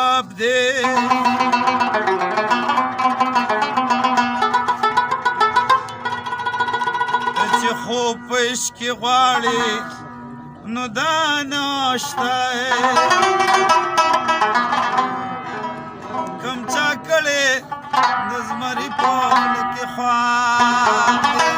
شتاب دی چې خوب په عشق کې غواړي نو دا نشته کم چا کړی د زمري په خوله کې خواب دی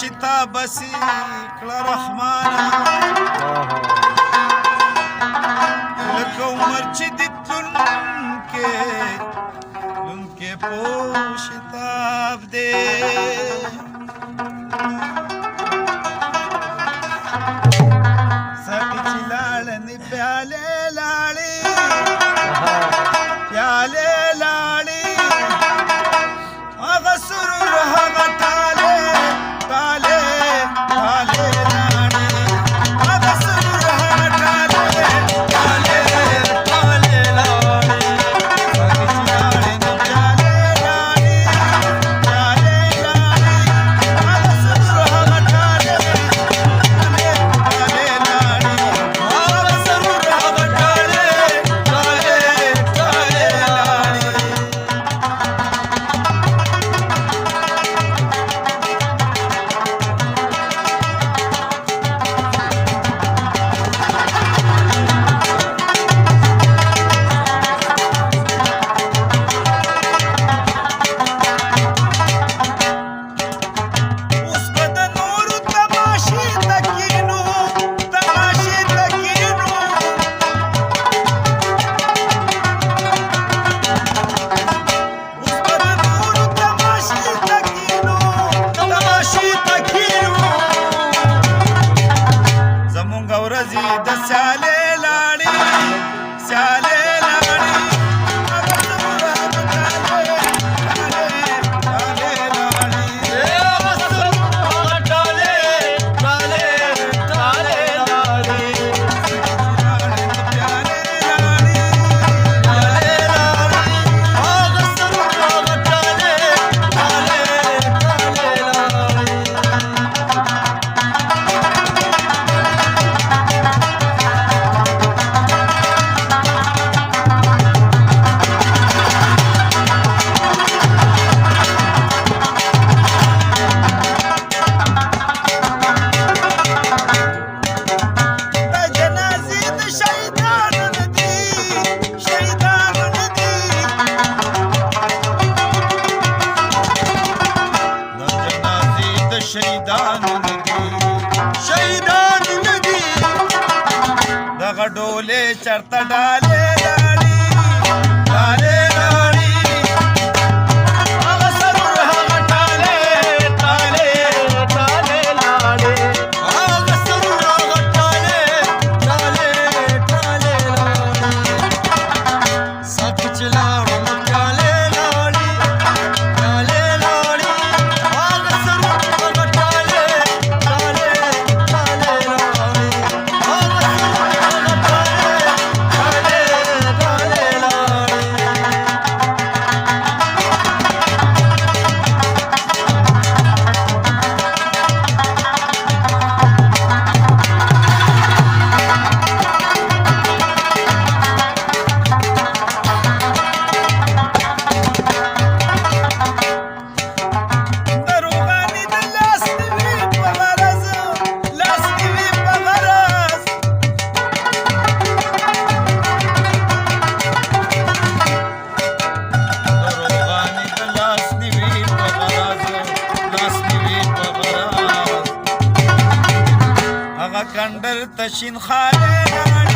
شتا بسی کړه رحمانه لکه عمر چې د تلونکې په شتاب دی ساقي چې لاړې پیالې لاړې پیالې لاړې هغه سرور هغه ټالې شهیدان ندی دغه ډولې چرته ډالې لاړې ډالې لاړې هغه سرور هغه ټالې ټالې ټالې لاړې هغه سرور هغه ټالې ټالې ټالې لاړې ساقي چې لاړو نو ټالې لاړې ټالې لاړې هغه سرور هغه ټالې ټالې ټالې لاړې هغه سرور هغه ټالې ټالې ټالې کنډر تشین خاله